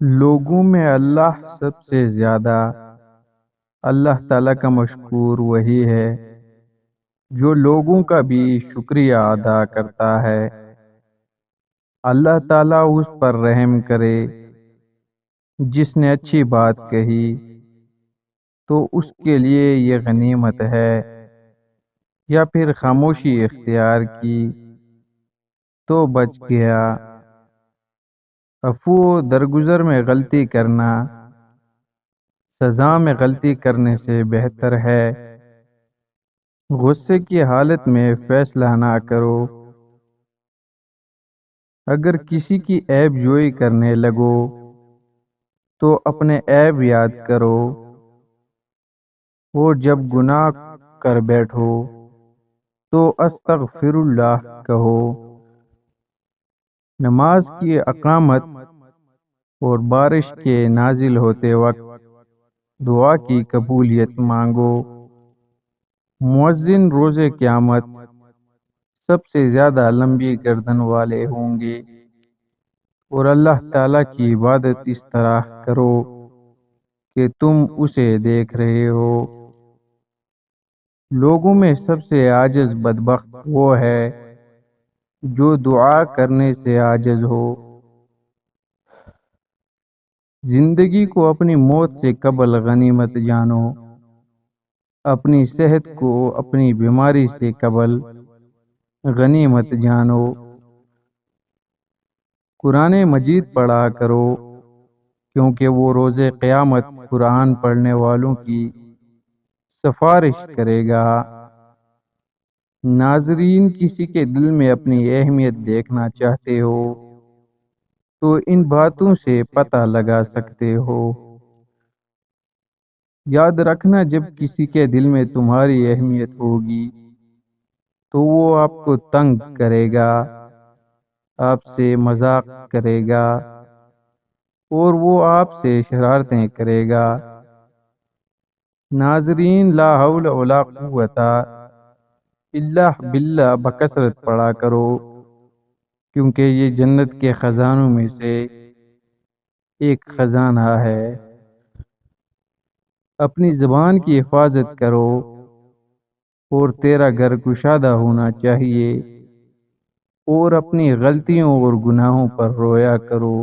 لوگوں میں اللہ سب سے زیادہ اللہ تعالیٰ کا مشکور وہی ہے جو لوگوں کا بھی شکریہ ادا کرتا ہے۔ اللہ تعالیٰ اس پر رحم کرے جس نے اچھی بات کہی تو اس کے لیے یہ غنیمت ہے، یا پھر خاموشی اختیار کی تو بچ گیا۔ عفو و درگزر میں غلطی کرنا سزا میں غلطی کرنے سے بہتر ہے۔ غصے کی حالت میں فیصلہ نہ کرو۔ اگر کسی کی عیب جوئی کرنے لگو تو اپنے عیب یاد کرو، اور جب گناہ کر بیٹھو تو استغفر اللہ کہو۔ نماز کی اقامت اور بارش کے نازل ہوتے وقت دعا کی قبولیت مانگو۔ مؤذن روز قیامت سب سے زیادہ لمبی گردن والے ہوں گے، اور اللہ تعالیٰ کی عبادت اس طرح کرو کہ تم اسے دیکھ رہے ہو۔ لوگوں میں سب سے عاجز بدبخت وہ ہے جو دعا کرنے سے عاجز ہو۔ زندگی کو اپنی موت سے قبل غنیمت جانو، اپنی صحت کو اپنی بیماری سے قبل غنیمت جانو۔ قرآن مجید پڑھا کرو، کیونکہ وہ روز قیامت قرآن پڑھنے والوں کی سفارش کرے گا۔ ناظرین، کسی کے دل میں اپنی اہمیت دیکھنا چاہتے ہو تو ان باتوں سے پتہ لگا سکتے ہو۔ یاد رکھنا، جب کسی کے دل میں تمہاری اہمیت ہوگی تو وہ آپ کو تنگ کرے گا، آپ سے مذاق کرے گا، اور وہ آپ سے شرارتیں کرے گا۔ ناظرین، لا حول ولا قوت الا باللہ بکثرت پڑھا کرو، کیونکہ یہ جنت کے خزانوں میں سے ایک خزانہ ہے۔ اپنی زبان کی حفاظت کرو، اور تیرا گھر گشادہ ہونا چاہیے، اور اپنی غلطیوں اور گناہوں پر رویا کرو۔